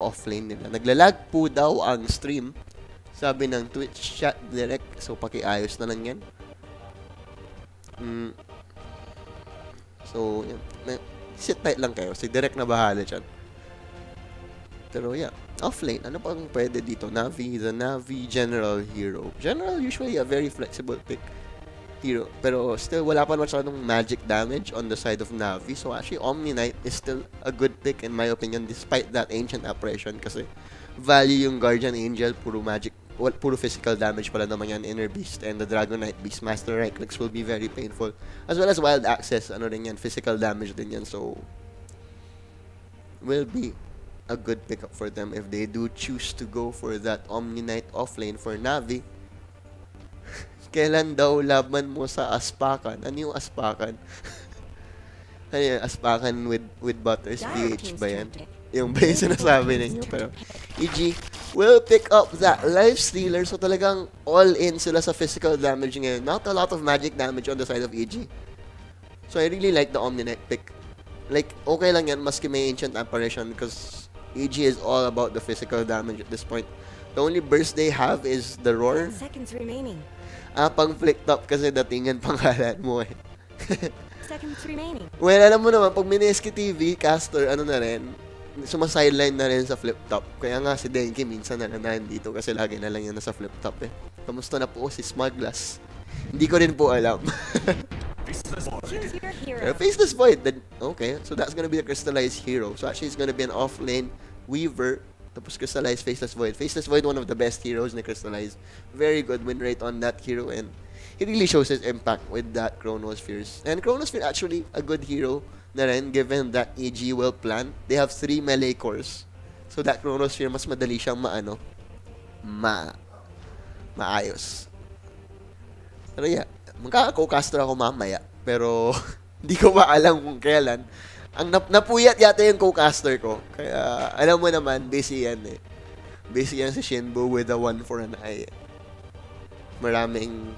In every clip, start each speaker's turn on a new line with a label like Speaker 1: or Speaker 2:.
Speaker 1: offlane nila. Naglalag po daw ang stream. Sabi ng Twitch chat direct. So, pakiayos na lang yan. So, yan. Sit tight lang kayo. Si direct na bahala dyan. Pero yeah, offlane. Ano pang pwede dito? Navi, the Navi General Hero. General, usually a very flexible pick hero. Pero still, wala pa masyadong magic damage on the side of Navi. So actually, Omni Knight is still a good pick in my opinion despite that Ancient Apparition. Kasi value yung Guardian Angel, puro magic. Well, puro physical damage pala naman yan, Inner Beast. And the Dragon Knight Beastmaster right clicks will be very painful. As well as Wild Access, ano rin yan, physical damage din yan. So, will be a good pickup for them if they do choose to go for that Omni Knight offlane for Navi. Kailan daw laban mo sa Aspakan? Ano yung Aspakan? Ano yung Aspakan with Butters? BH ba yan? Yung ba yung sinasabi ninyo? Pero EG will pick up that Life Stealer. So talagang all in sila sa physical damage ngayon. Not a lot of magic damage on the side of EG. So I really like the Omni Knight pick. Like, okay lang yan maski may Ancient Apparition because EG is all about the physical damage at this point. The only burst they have is the Roar.
Speaker 2: Seconds remaining.
Speaker 1: Pang flick top kasi datingan pangalan mo eh.
Speaker 2: Seconds remaining.
Speaker 1: Well, alam mo naman, pag Mineski TV, caster, ano na rin, sumasideline na rin sa flip top. Kaya nga si Denki minsan na nandito kasi lagi na lang yan nasa flip top eh. Kamusta na po si Smuglass? Hindi ko rin po alam. Pero Faceless Void. Then, okay, so that's gonna be a Crystallized Hero. So actually, it's gonna be an off-lane Weaver. Tapos Crystallized Faceless Void. Faceless Void, one of the best heroes na Crystallized. Very good win rate on that hero. And he really shows his impact with that Chronospheres. And Chronosphere actually a good hero na rin, given that EG will plan. They have 3 melee cores. So that Chronosphere, mas madali siyang maayos. Pero yeah, magkaka-co-caster ako mamaya. Pero hindi ko pa alam kung kailan. Ang napuyat yata yung co-caster ko. Kaya alam mo naman, busy yan eh. Busy yan si Shinbo with a 1 for an eye. Maraming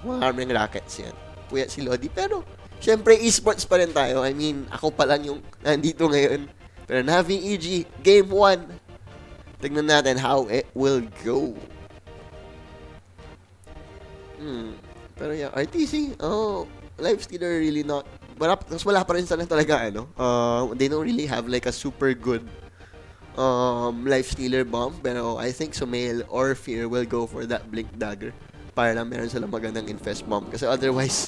Speaker 1: rackets yan. Puyat si Lodi. Pero, syempre, esports pa rin tayo. I mean, ako pa lang yung nandito ngayon. Pero Navi EG, Game 1. Tignan natin how it will go. Pero yeah, RTC, Life Stealer really not. Wala pa rin sana talaga, they don't really have like a super good Life Stealer bomb. Pero I think Sumail or Fear will go for that Blink Dagger. Para lang meron silang magandang Infest bomb. Kasi otherwise,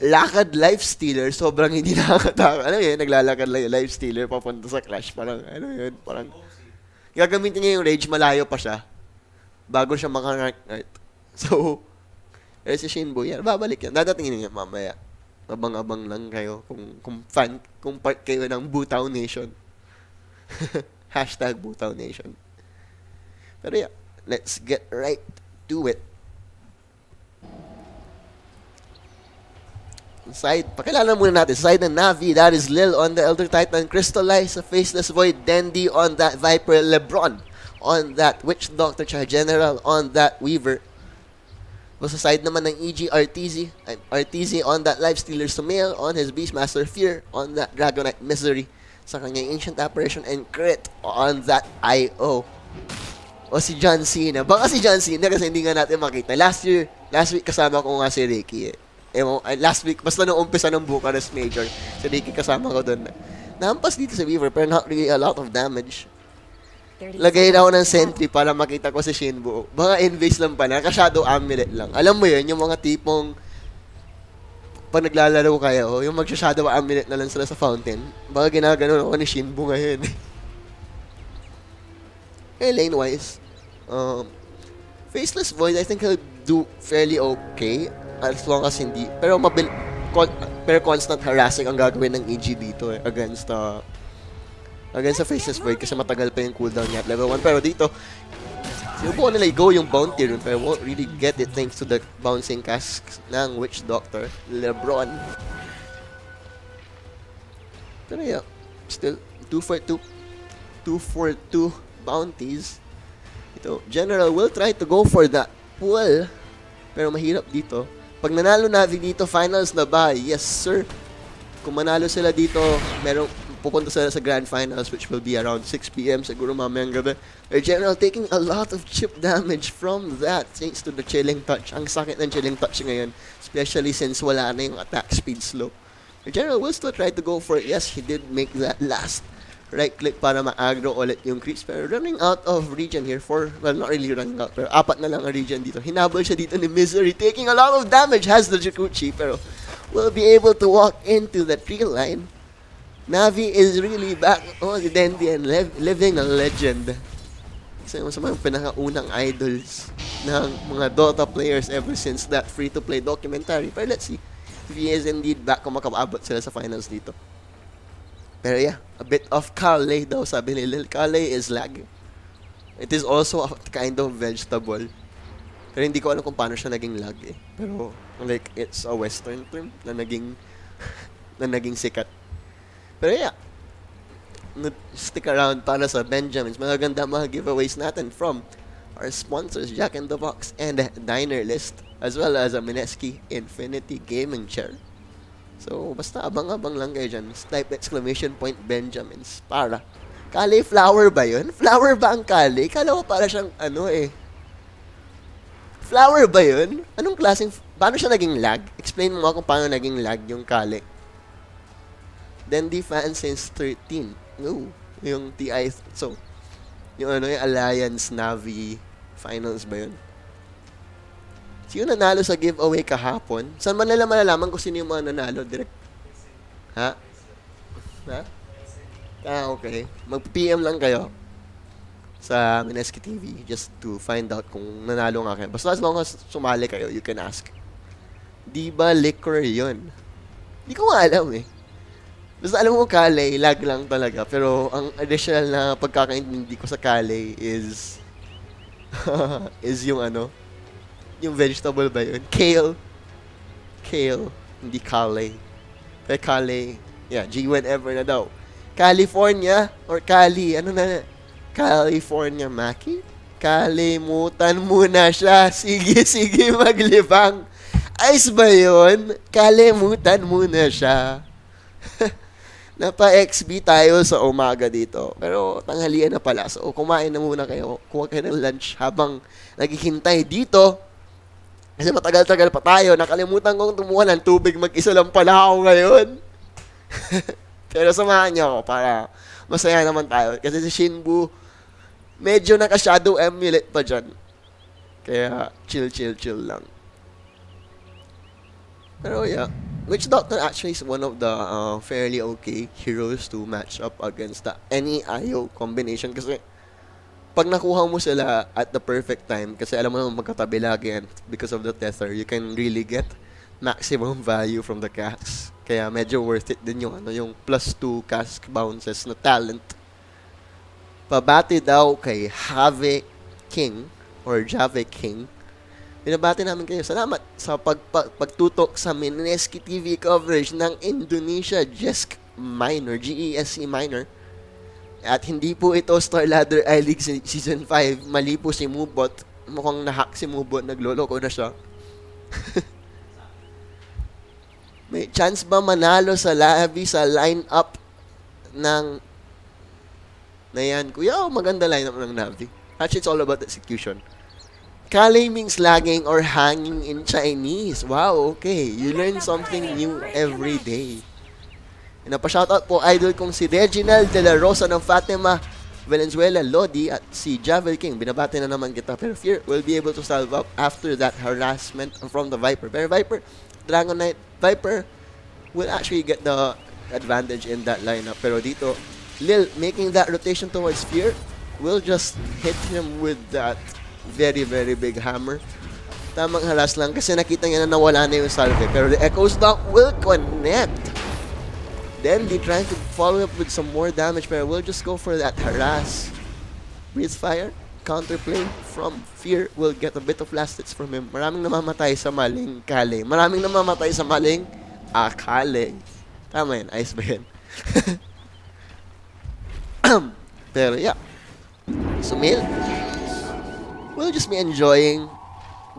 Speaker 1: lakad Life Stealer, sobrang hindi nakakataka. Ano yun, naglalakad lang yung Life Stealer papunta sa Clash. Parang, parang, gagamitin niya yung Rage, malayo pa siya. Bago siya maka-rank art. So, si Shinbo, yan, babalik yan. Dadatingin niya mamaya. Abang-abang lang kayo kung part kayo ng Butaw Nation. Hashtag Butaw Nation. Pero yeah, let's get right to it. Side, pakilala muna natin. Side ng Navi, that is Lil on the Elder Titan, Crystallize, a Faceless Void, Dandy on that Viper, Lebron on that Witch Doctor, General on that Weaver. Sa side naman ng EG, RTZ on that Life Stealer, Sumail on his Beastmaster, Fear on that Dragon Knight, Misery sa kanyang Ancient Apparition, and Crit on that IO. O si John Cena. Baka si John Cena kasi hindi nga natin makita. Last week kasama ko nga si Ricky eh. Last week, basta nung umpisa ng Bucharest Major, si Ricky kasama ko doon. Nahampas dito si Weaver, pero not really a lot of damage. Lagay na ako ng sentry para makita ko si Shinbo. Baka invase lang pala, naka-shadow amulet lang. Alam mo yun, yung mga tipong pag naglalaro kayo, yung mag-shadow amulet na lang sila sa fountain. Baka ginaganon ako ni Shinbo ngayon. Lane-wise, Faceless Void, I think he'll do fairly okay as long as hindi. Pero constant harassing ang gagawin ng EG dito against sa Faceless Void kasi matagal pa yung cooldown niya at level 1. Pero dito, sinubukan nila i-go yung bounty rune pero won't really get it thanks to the bouncing casks ng Witch Doctor, Lebron. Pero yeah, still 2 for 2 bounties. Ito, General will try to go for that pull pero mahirap dito. Pag nanalo Navi dito, finals na ba? Yes, sir. Kung manalo sila dito, pupunta sila sa Grand Finals, which will be around 6 p.m. siguro mamayang gabi. Their general taking a lot of chip damage from that thanks to the chilling touch. Ang sakit ng chilling touch ngayon, especially since wala na yung attack speed slow. Their general will still try to go for it. Yes, he did make that last right click para ma-aggro ulit yung creeps. Pero running out of regen here for, well, not really running out, pero 4 na lang ang regen dito. Hinabol siya dito ni Misery, taking a lot of damage, has the Jikuchi, pero will be able to walk into the tree line. Navi is really back on the Dendy and living a legend. Isa yung sa mga pinakaunang idols ng mga Dota players ever since that free-to-play documentary. Pero let's see if he is indeed back kung makaabot sila sa finals dito. Pero yeah, a bit of Kale daw, sabi ni Lil. Kale is lag. It is also a kind of vegetable. Pero hindi ko alam kung paano siya naging lag eh. Pero like it's a western term na naging na naging sikat. Pero yeah, stick around para sa Benjamins. Magaganda mga giveaways natin from our sponsors, Jack in the Box and Diner List, as well as a Mineski Infinity Gaming Chair. So, basta abang-abang lang kayo dyan. Type exclamation point Benjamins para. Cauliflower ba yun? Flower ba ang kali? Kala ko para siyang ano eh. Flower ba yun? Anong klaseng, paano siya naging lag? Explain mo kung paano naging lag yung kali. Dendy fan since 13. No, yung TI. So, yung ano, yung Alliance Navi Finals ba yun? Sino nanalo sa giveaway kahapon? Saan man nila malalaman kung sino yung mga nanalo? Direct? Ha? Ha? Ah, okay. Mag-PM lang kayo sa Mineski TV just to find out kung nanalo nga kayo. Basta as long as sumali kayo, you can ask. Di ba liquor yun? Di ko nga alam eh. Basta alam mo, Kale, lag lang talaga. Pero ang additional na pagkakaintindi ko sa Kale is is yung ano, yung vegetable ba yun? Kale. Kale, hindi Kale. Pero Kale, yeah, G whenever na daw. California or Cali, ano na? California Maki? Kalimutan muna siya. Sige, sige, maglibang. Ice ba yun? Kalimutan muna siya. Napa-XB tayo sa umaga dito. Pero tanghalian na pala. So, kumain na muna kayo. Kuha kayo ng lunch habang naghihintay dito. Kasi matagal-tagal pa tayo. Nakalimutan kong tumuha ng tubig. Mag-isa lang pala ako ngayon. Pero samahan niyo ako para masaya naman tayo. Kasi si Shinbu, medyo naka-shadow amulet pa dyan. Kaya chill lang. Pero yeah. Witch Doctor actually is one of the fairly okay heroes to match up against any IO combination kasi pag nakuha mo sila at the perfect time, kasi alam mo naman magkatabi lagi yan because of the tether, you can really get maximum value from the casks. Kaya medyo worth it din yung, ano, yung +2 cask bounces na talent. Pabati daw kay Have King or Jave King. Binabati namin kayo. Salamat sa pagtutok sa Mineski TV coverage ng Indonesia GESC Minor, GESC Minor. At hindi po ito Star Ladder I-League Season 5. Mali po si Mubot. Mukhang nahack si Mubot. Nagloloko na siya. May chance ba manalo sa Navi sa line-up ng na yan? Kuya, maganda line-up ng Navi. Actually, it's all about execution. Kale means lagging or hanging in Chinese. Wow, okay. You learn something new every day. Napashoutout po idol kong si Reginald de la Rosa ng Fatima, Valenzuela, Lodi at si Javel King. Binabati na naman kita. Pero Fear will be able to solve up after that harassment from the Viper. Pero Viper, Dragon Knight, Viper will actually get the advantage in that lineup. Pero dito, Lil making that rotation towards Fear will just hit him with that very big hammer. Tamang haras lang kasi nakita niya na nawala na yung salve. Pero the Echo Stock will connect. Then they trying to follow up with some more damage, pero we'll just go for that harass. Breathe Fire, counterplay from Fear will get a bit of last hits from him. Maraming namamatay sa maling Kale. Maraming namamatay sa maling Akale. Tama yan, ice ba yan? Pero yeah. Sumil, we'll just be enjoying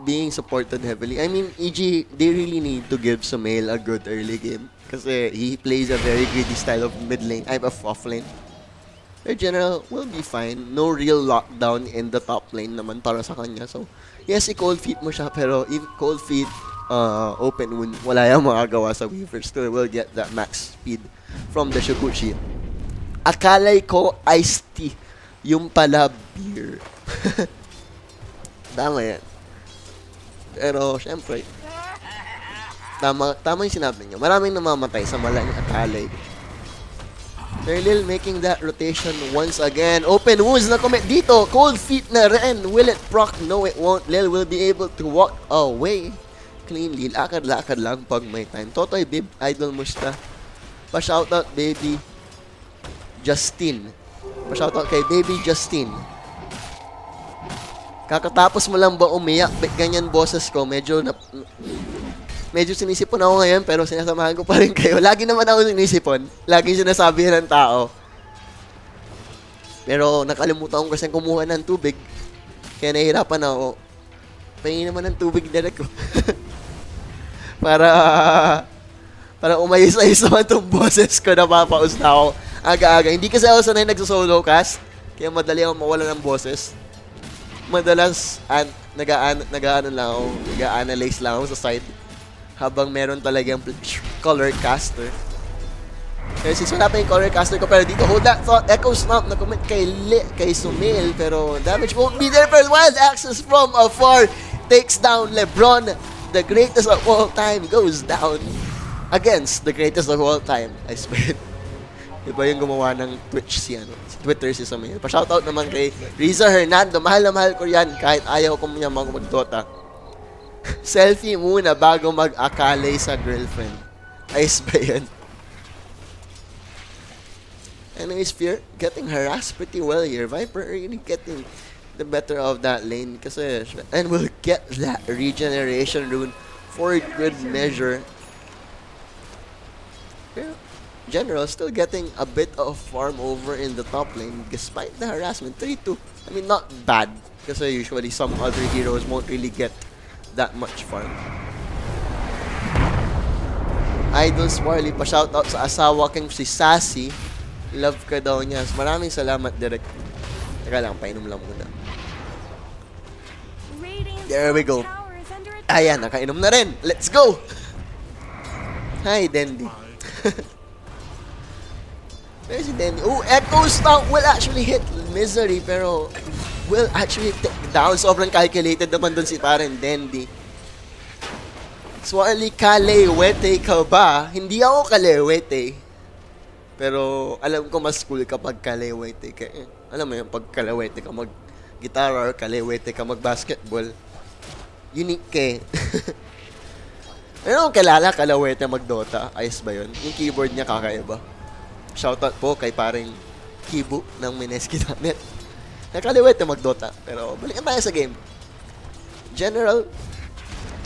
Speaker 1: being supported heavily. I mean, EG, they really need to give Sumail a good early game. Kasi he plays a very greedy style of mid lane, of off lane. Their general will be fine. No real lockdown in the top lane naman para sa kanya. So, yes, i-cold feet mo siya, pero if cold feet, open wound, wala yung makagawa sa Weaver. Still will get that max speed from the Shukuchi. Akalay ko iced tea. Yung pala beer. Tama yan. Pero, syempre, tama yung sinabi niyo. Maraming namamatay sa malaking akalay. They're Lil making that rotation once again. Open wounds na commit dito. Cold feet na rin. Will it proc? No, it won't. Lil will be able to walk away cleanly. Lakad-lakad lang pag may time. Totoy, babe. Idol musta. Pa-shoutout, baby Justin. Pa-shoutout kay baby Justin. Kakatapos mo lang ba umiyak? Ganyan boses ko. Medyo sinisipon ako ngayon, pero sinasamahan ko pa rin kayo. Lagi naman ako sinisipon. Laging sinasabi ng tao. Pero nakalimutan ko kasi kumuha ng tubig. Kaya nahihirapan ako. Pahingin naman ng tubig direct ko. para umayos-ayos naman itong boses ko na papaus na ako aga-aga. Hindi kasi ako sanay nagsusolo cast. Kaya madali ako mawala ng boses. Madalas nag-a-analyze lang ako sa side. Habang meron talagang color caster. Kaya since wala pa yung color caster ko, pero dito, hold that thought, Echo Stomp na commit kay Sumail, pero damage won't be there, but wild access from afar takes down LeBron, the greatest of all time, goes down against the greatest of all time. I swear. Iba yung gumawa ng Twitter si Sumail. Pa-shoutout naman kay Riza Hernando, mahal na mahal ko yan, kahit ayaw ko niya mag-Dota. Selfie muna bago mag-akalay sa girlfriend. Ayos ba yan? Anyways, Fear getting harassed pretty well here. Viper really getting the better of that lane. Kasi, and will get that regeneration rune for good measure. Pero, General still getting a bit of farm over in the top lane despite the harassment. 3-2. I mean, not bad. Kasi usually some other heroes won't really get that much farm. Idol Swarly, pa-shoutout sa asawa kong si Sassy. Love ka daw niya. Maraming salamat, direct. Teka lang, painom lang muna. There we go. Ayan, nakainom na rin. Let's go! Hi, Dendy. Where's si Dendy? Oh, Echo Stomp will actually hit Misery, pero will actually take down. Sobrang calculated naman dun si parang Dendy. Swarly, kalewete ka ba? Hindi ako kalewete. Pero alam ko mas cool kapag kalewete ka. Alam mo yun, pag kalewete ka mag-gitara or kalewete ka mag-basketball. Unique ka eh. Ano kung kilala kalewete mag-Dota? Ayos ba yun? Yung keyboard niya kakaiba. Shoutout po kay paring Kibu ng Mineski.net. Nakaliwete mag-Dota. Pero balikan tayo sa game. General,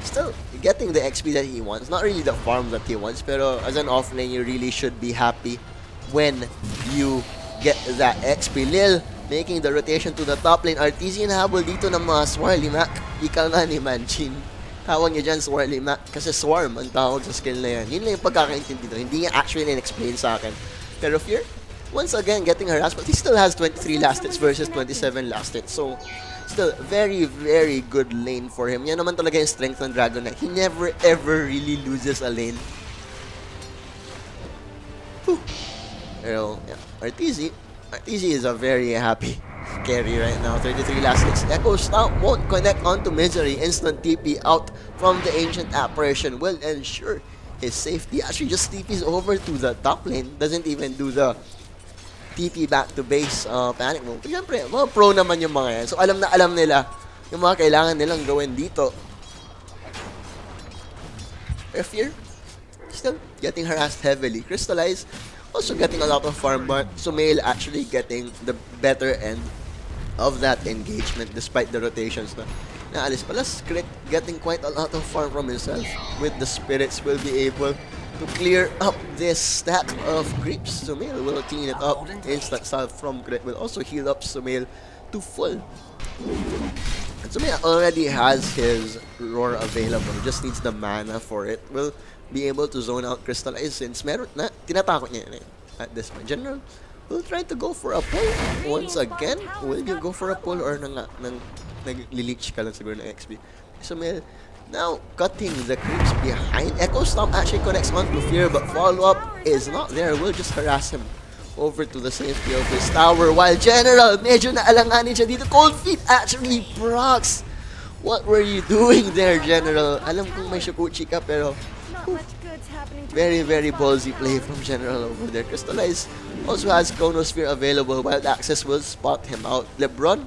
Speaker 1: still getting the XP that he wants. Not really the farm that he wants. Pero as an offlane, you really should be happy when you get that XP. Lil making the rotation to the top lane. RTZ nahabol dito ng mga Swarly Mac. Ikaw nga ni Manchin. Tawag niya dyan Swarly Mac. Kasi Swarm ang tawag sa skill na yan. Yun lang yung pagkakaintindi dito. Hindi niya actually in-explain sa akin. Pero Fear, once again, getting harassed, but he still has 23 last hits versus 27 last hits. So, still, very, very good lane for him. Yan naman talaga yung strength ng Dragon Knight. He never, ever really loses a lane. Whew. Pero, yeah, RTZ is a very happy carry right now. 33 last hits. Echo Stomp won't connect onto Misery. Instant TP out from the Ancient Apparition will ensure his safety. Actually just TPs over to the top lane. Doesn't even do the TP back to base panic move. Pero syempre, mga pro naman yung mga yan. So alam na alam nila yung mga kailangan nilang gawin dito. Fear still getting harassed heavily. Crystallize also getting a lot of farm, but Sumail actually getting the better end of that engagement despite the rotations na naalis. Plus, Crit getting quite a lot of farm from himself. With the spirits, will be able to clear up this stack of creeps. Sumail will clean it up. Instant salve from Crit will also heal up Sumail to full. And Sumaya already has his roar available. Just needs the mana for it. Will be able to zone out Crystallize since meron na tinatakot niya yun at this point. General will try to go for a pull once again. Will you go for a pull or naglileech ka lang siguro ng XP? Sumaya now cutting the creeps behind. Echo Stomp actually connects onto Fear, but follow-up is not there. Will just harass him over to the safety of his tower, while General medyo naalanganin siya dito. Cold Feet actually procs. What were you doing there, General? Alam kong may Shukuchi ka, pero very ballsy play from General over there. Crystallize also has Chronosphere available, while Access will spot him out. LeBron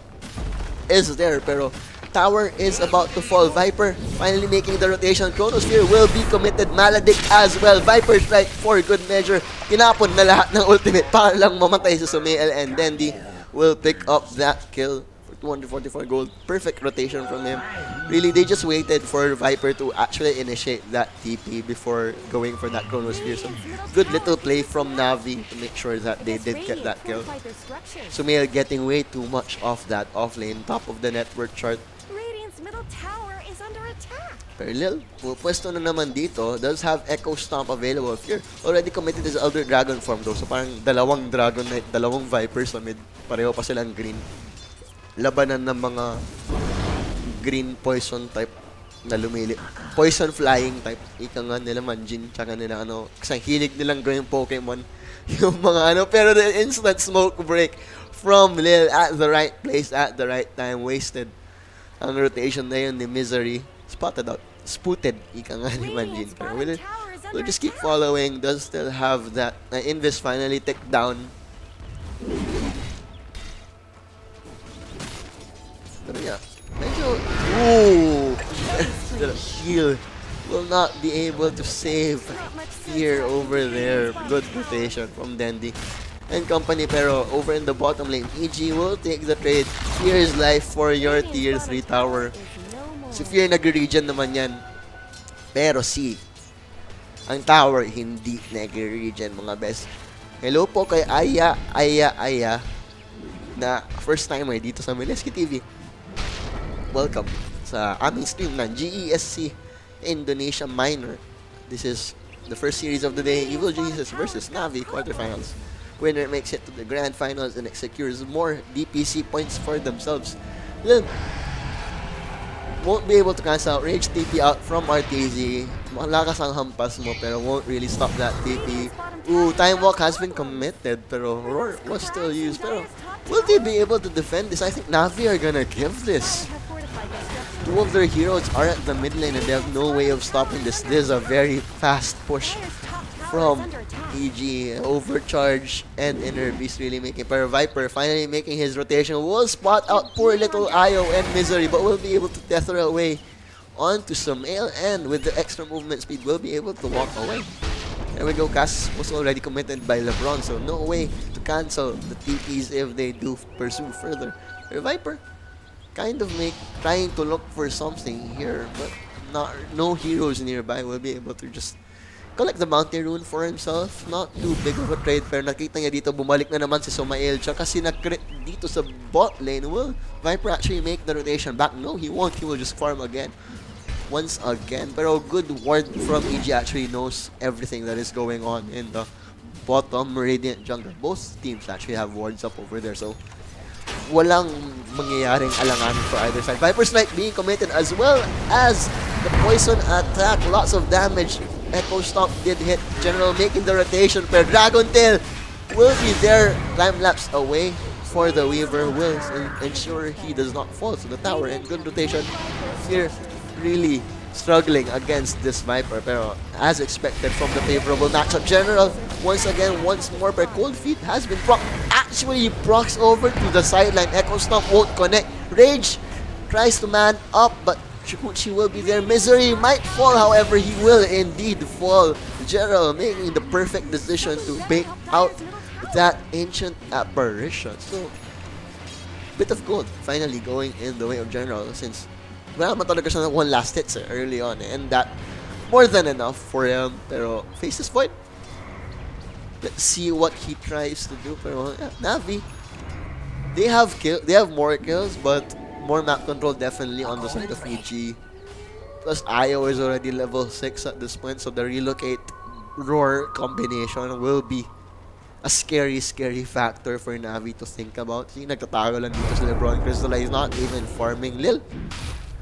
Speaker 1: is there, pero tower is about to fall. Viper finally making the rotation. Chronosphere will be committed. Maledict as well. Viper strike for good measure. Tinapon na lahat ng ultimate para lang mamatay sa Sumail, and Dandy will pick up that kill for 244 gold. Perfect rotation from him. Really, they just waited for Viper to actually initiate that TP before going for that Chronosphere. So, good little play from Navi to make sure that they did get that kill. Sumail getting way too much off that off lane, top of the network chart.
Speaker 2: Middle tower is under attack.
Speaker 1: Perlil, pwesto na naman dito, does have Echo Stomp available. If you're already committed his Elder Dragon form though, so parang dalawang Dragon Knight, dalawang Viper sa mid, pareho pa silang green. Labanan ng mga green poison type na lumili. Poison flying type. Ika nga nila Manjin, tsaka nila ano, kasi hilig nilang gawing Pokemon. Yung mga ano, pero the instant smoke break from Lil at the right place, at the right time, wasted. Ang rotation na yun ni Misery, spotted out, spooted, ika nga ni Manjin. Pero we'll just keep following, does still have that, Invis finally ticked down. Pero yeah, medyo, the heal will not be able to save Fear over there. Good rotation from Dandy and company, pero over in the bottom lane, EG will take the trade. Fear's life for your tier 3 tower. Si Fear nag-regen naman yan, pero ang tower hindi nag-regen, mga best. Hello po kay Aya na first timer dito sa Mileski TV. Welcome sa aming stream ng GESC Indonesia Minor. This is the first series of the day, Evil Jesus versus Navi quarterfinals. Winner makes it to the grand finals and it secures more DPC points for themselves. Lil won't be able to cancel out Rage TP out from RTZ. Malakas ang hampas mo pero won't really stop that TP. Ooh, Time Walk has been committed pero Roar was still used. Pero will they be able to defend this? I think Navi are gonna give this. Two of their heroes are at the mid lane and they have no way of stopping this. This is a very fast push from EG. Overcharge and Inner Beast really making, pero Viper finally making his rotation will spot out poor little Io and Misery, but will be able to tether away onto Sumail, and with the extra movement speed will be able to walk away. There we go. Cass was already committed by LeBron, so no way to cancel the TPs if they do pursue further. Pero Viper kind of trying to look for something here, but no heroes nearby will be able to just collect the bounty rune for himself. Not too big of a trade, pero nakita niya dito, bumalik na naman si Sumail. Tsaka kasi nag-crit dito sa bot lane. Will Viper actually make the rotation back? No, he won't. He will just farm again. Once again. Pero good ward from EG actually knows everything that is going on in the bottom Radiant jungle. Both teams actually have wards up over there, so walang mangyayaring alanganin for either side. Viper's Knight being committed as well as the poison attack. Lots of damage. Echo Stomp did hit. General making the rotation, pero Dragon Tail will be there. Time lapse away for the Weaver. Will ensure he does not fall to the tower. And good rotation. Fear really struggling against this Viper, pero as expected from the favorable matchup. General once more, but Cold Feet has been proc. Actually procs over to the sideline. Echo Stomp won't connect. Rage tries to man up, but Shukuchi will be there. Misery might fall, however, he will indeed fall. General making the perfect decision to bait out that ancient apparition. So, bit of gold finally going in the way of General, since wala naman talaga siya ng one last hit early on, and that more than enough for him. Pero faces void. Let's see what he tries to do. Pero yeah, Navi, they have more kills, but more map control definitely on the side of EG. Plus, Io is already level 6 at this point, so the relocate roar combination will be a scary, scary factor for Navi to think about. See, nagtatago lang dito si LeBron. Crystal is not even farming Lil.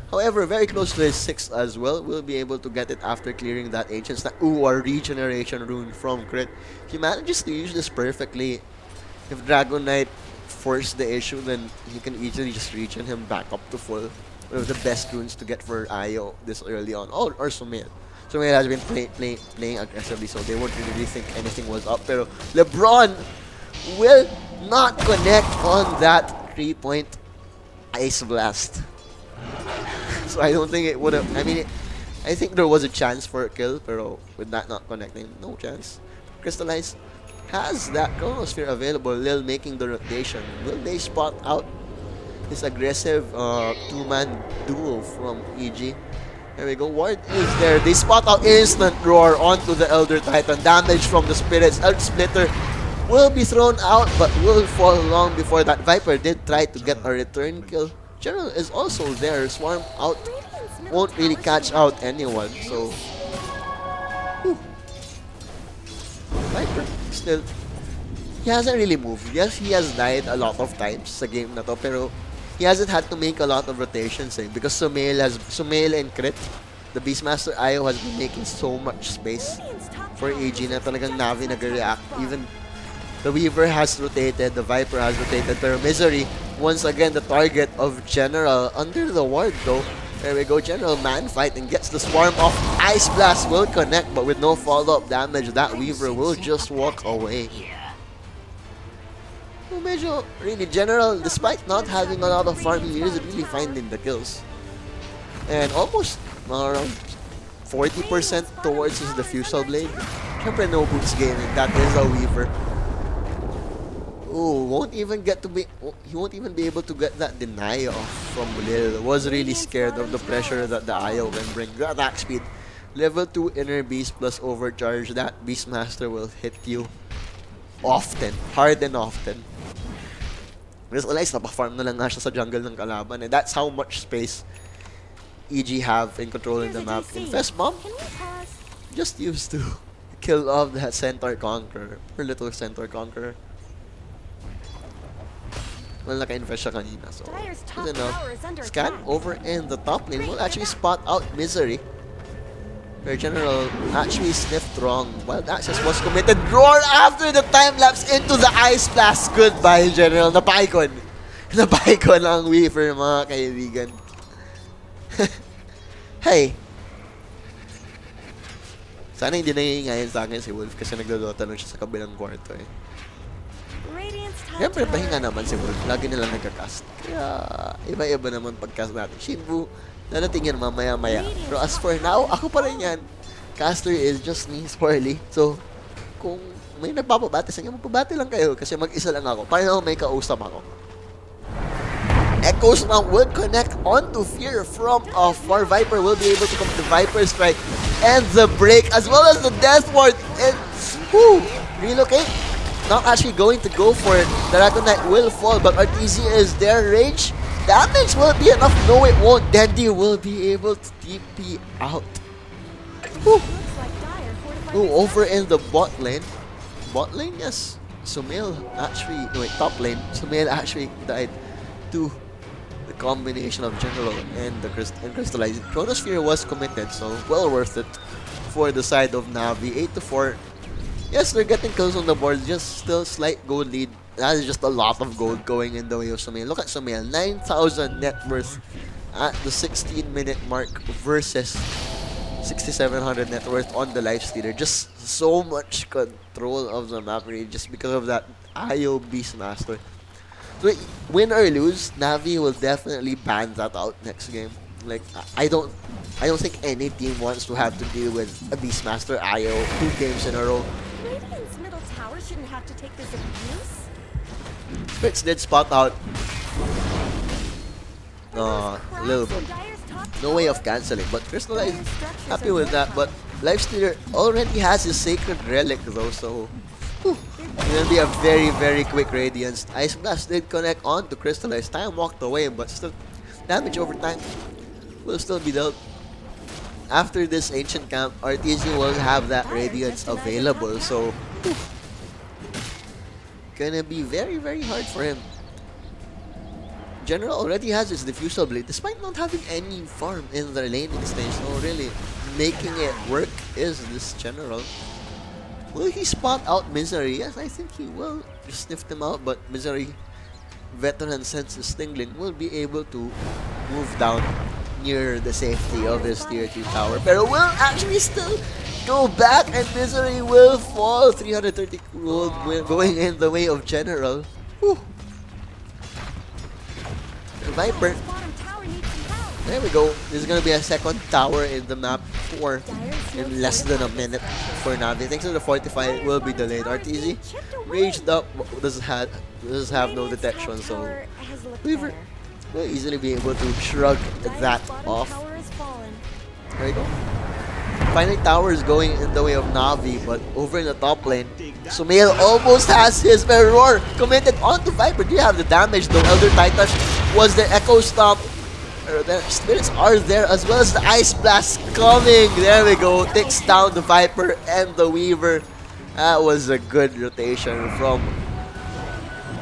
Speaker 1: However, very close to his 6 as well. Will be able to get it after clearing that Ancients. Ooh, a regeneration rune from Crit. He manages to use this perfectly. If Dragon Knight forced the issue, then he can easily just regen him back up to full. One of the best runes to get for Io this early on. Oh, or Sumail. Sumail has been playing aggressively, so they won't really think anything was up. Pero LeBron will not connect on that 3-point Ice Blast. So I don't think it would have... I mean, I think there was a chance for a kill, pero with that not connecting, no chance. Crystallize has that Chronosphere available. Lil making the rotation. Will they spot out this aggressive two-man duo from EG? There we go. Ward is there. They spot out instant roar onto the Elder Titan. Damage from the Spirits. Earth Splitter will be thrown out, but will fall long before that. Viper did try to get a return kill. General is also there. Swarm out won't really catch out anyone. So, whew. Viper still, he hasn't really moved. Yes, he has died a lot of times sa game na to, pero he hasn't had to make a lot of rotations because Sumail and Crit, the Beastmaster Io has been making so much space for AG na talagang Navi nag-react. Even the Weaver has rotated, the Viper has rotated, pero Misery, once again, the target of General under the ward though. There we go, General man fight and gets the swarm off. Ice Blast will connect, but with no follow-up damage, that Weaver will just walk away. So medyo, really, General, despite not having a lot of farming, he is really finding the kills. And almost around 40% towards his Diffusal Blade. Siyempre, no boots gaming. That is a Weaver. Oh, he won't even be able to get that deny off from Lil. Was really scared of the pressure that the Io can bring. The attack speed. Level 2 Inner Beast plus Overcharge. That Beastmaster will hit you often. Hard and often. Realize napafarm na lang nga siya sa jungle ng kalaban. And that's how much space EG have in controlling the map. Infest Bomb just used to kill off that Centaur Conqueror. Her little Centaur Conqueror. Well, naka-invest siya kanina, so good enough. Scan over in the top lane will actually spot out Misery. Their General actually sniffed wrong. Wild Access was committed. Roar after the time-lapse into the Ice Blast. Goodbye, General. Napaikon. Napaikon ang Weaver, mga kaibigan. Hey. Sana hindi nangingayin sa akin si Wolf kasi nagdodota lang siya sa kabilang kwarto eh. Siyempre, pahinga naman si Wolf. Lagi nilang nagka-cast. Kaya, iba-iba naman pag-cast natin. Shinbu, nalating yan mamaya-maya. Pero as for now, ako pa rin yan. Caster is just me, Sporly. So, kung may nagpapabati sa inyo, magpabati lang kayo kasi mag-isa lang ako. Para may kausap ako. Echo Slam will connect onto Fear from afar. Viper will be able to come to the Viper Strike and the break as well as the Death Ward. And, whoo, relocate. Not actually going to go for it. Dragon Knight will fall, but RTZ is there. Range damage will be enough. No, it won't. Dandy will be able to TP out. Ooh, over in the bot lane. Bot lane, yes. Sumail actually, no wait, top lane. Sumail actually died to the combination of General and the Crystallized. Chronosphere was committed, so well worth it for the side of Navi. 8-4. Yes, they're getting kills on the board, just still slight gold lead. That is just a lot of gold going in the way of Sumail. Look at Sumail, 9,000 net worth at the 16-minute mark versus 6,700 net worth on the Lifestealer. Just so much control of the map really just because of that Io Beastmaster. So win or lose, Navi will definitely ban that out next game. Like I don't think any team wants to have to deal with a Beastmaster Io 2 games in a row.
Speaker 2: Radiant's middle tower shouldn't have to take this abuse.
Speaker 1: Spritz did spot out a little bit. No way of cancelling, but Crystallize happy with that. But Lifestealer already has his Sacred Relic though, so it will be a very, very quick Radiance. Ice Blast did connect on to Crystallize. Time walked away, but still damage over time will still be dealt. After this Ancient Camp, RTZ will have that Radiance available, so gonna be very, very hard for him. General already has his Diffusal Blade, despite not having any farm in the laning stage, so really making it work is this General. Will he spot out Misery? Yes, I think he will. Just sniffed him out, but Misery, veteran senses tingling, will be able to move down near the safety of his tier 2 tower. Pero will actually still go back, and Misery will fall. 330 gold going in the way of General. Whew. Viper. There we go. This is gonna be a second tower in the map for in less than a minute for Navi. Thanks to the fortify, will be delayed. RTZ raged up, does have no detection, so Weaver will easily be able to shrug that off. There you go. Finally, tower is going in the way of Navi, but over in the top lane, Sumail almost has his Roar committed onto Viper. Do you have the damage though? Elder Titan was the Echo Stomp. The spirits are there, as well as the Ice Blast coming. There we go. Takes down the Viper and the Weaver. That was a good rotation from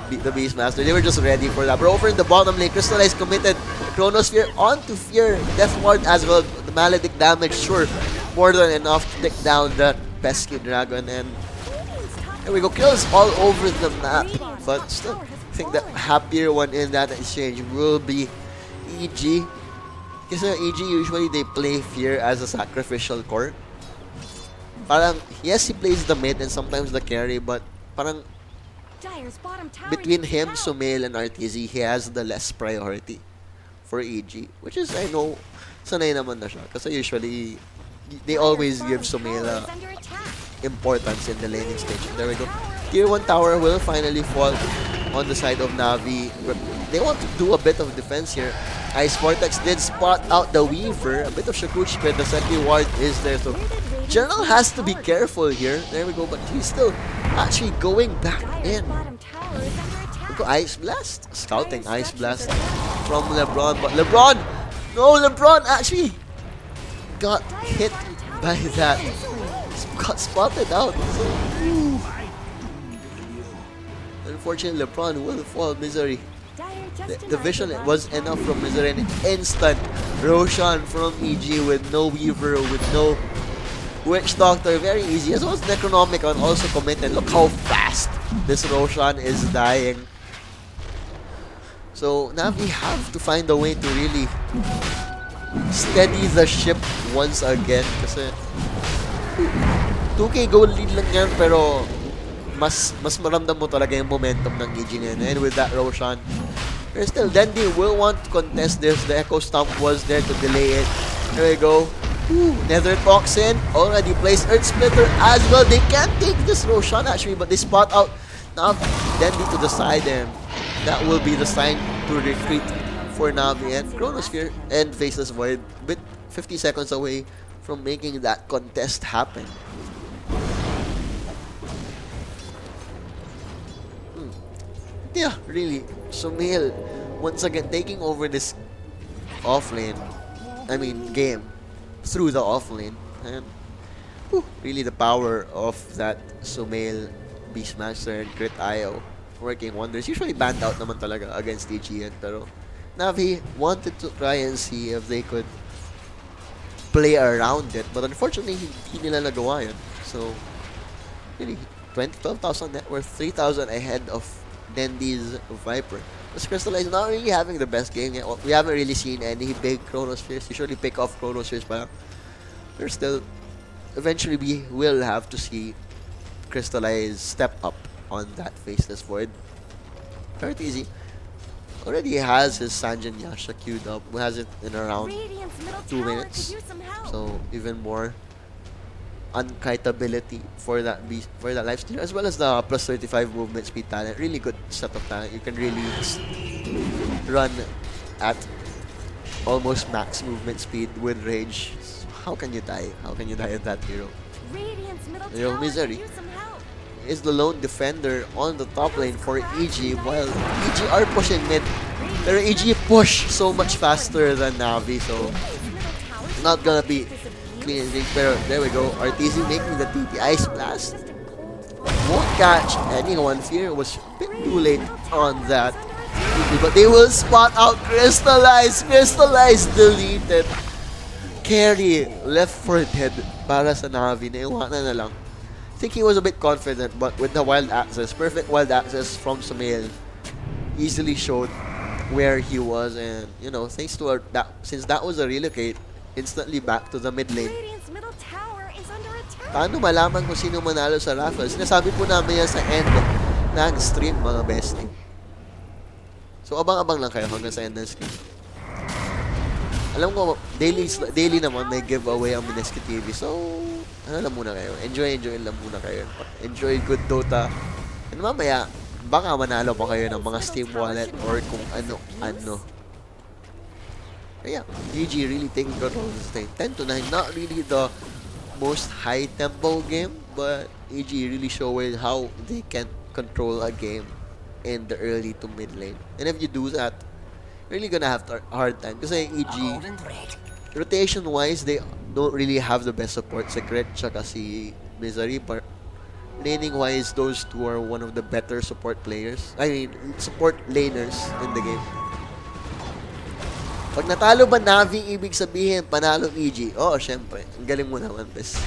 Speaker 1: the Beastmaster. They were just ready for that. But over in the bottom lane, Crystallize committed Chronosphere onto Fear. Death Ward as well. The Maledict damage, sure, more than enough to take down that pesky dragon. And there we go. Kills all over the map. But still, I think the happier one in that exchange will be EG. Kasi EG usually they play Fear as a sacrificial core. Parang, yes, he plays the mid and sometimes the carry, but parang between him, Sumail, and RTZ, he has the less priority for EG. Which is, I know, sanay naman na siya. Kasi usually, they always give Sumail importance in the laning stage. There we go. Tier 1 tower will finally fall on the side of Navi. They want to do a bit of defense here. Ice Vortex did spot out the Weaver. A bit of Shakuchi, but the Seki Ward is there. So General has to be careful here. There we go, but he's still actually going back in. Look at Ice Blast. Scouting Ice Blast from LeBron. But LeBron! No, LeBron actually got hit by that. Got spotted out. So, unfortunately, LeBron will fall. Misery. The vision was enough from Misery, and instant Roshan from EG with no Weaver, with no Witch Doctor. Very easy. As well as Necronomicon also committed. Look how fast this Roshan is dying. So Navi have to find a way to really steady the ship once again. Kasi 2k gold lead lang yan, pero mas maramdam mo talaga yung momentum ng EG ngayon. And with that Roshan, there's still Dendi will want to contest this. The Echo Stomp was there to delay it. There we go. Nether Toxin already placed. Earth Splitter as well. They can't take this Roshan actually, but they spot out Navi. Dendi to the side, and that will be the sign to retreat for Navi. And Chronosphere and Faceless Void, bit 50 seconds away from making that contest happen. Yeah, really. Sumail once again taking over this offlane, game through the offlane, and really the power of that Sumail, Beastmaster, and Crit IO working wonders. Usually banned out naman talaga against DGN, pero Navi wanted to try and see if they could play around it, but unfortunately hindi nila nagawa yun. So really 12,000 net worth, 3,000 ahead of Dendi's Viper. Because Crystallize not really having the best game yet. We haven't really seen any big Chronospheres. Usually pick off Chronospheres, but we're still eventually we will have to see Crystallize step up on that Faceless Void. Very easy. Already has his Sanjin Yasha queued up. Who has it in around 2 minutes. So even more unkiteability for that lifesteal, as well as the plus 35 movement speed talent. Really good set of talent. You can really run at almost max movement speed with rage. How can you die? How can you die at that hero? Misery is the lone defender on the top lane for EG, while EG are pushing mid. Pero EG push so much faster than Navi, so not gonna be clean and clean. Pero there we go. RTZ making the TP Ice Blast. Won't catch anyone. Fear was a bit too late on that. But they will spot out Crystallize. Crystallize deleted. Carry left for dead para sa Navi. Naiwanan na lang. I think he was a bit confident, but with the wild access, perfect wild access from Sumail, easily showed where he was, and you know, thanks to that, since that was a relocate, instantly back to the mid lane.
Speaker 2: Radiant's middle tower is under attack.
Speaker 1: Paano malaman kung sino manalo sa raffle? Sinasabi po namin yan sa end ng stream, mga bestie. So abang-abang lang kayo hanggang sa end ng stream. Alam ko, daily naman may giveaway ang Mineski TV. So, ano lang muna kayo. Enjoy lang muna kayo. Enjoy good Dota. And mamaya, baka manalo pa kayo ng mga Steam wallet or kung ano-ano. Kaya, GG really taking control of this thing. 10-9, not really the most high-tempo game, but EG really showing how they can control a game in the early to mid lane. And if you do that, really gonna have a hard time. Kasi EG, rotation-wise, they don't really have the best support. Secret, tsaka si Misery. But laning-wise, those two are one of the better support players. I mean, support laners in the game. Pag natalo ba Navi, ibig sabihin, panalo EG? Oo, syempre. Ang galing mo naman, bes.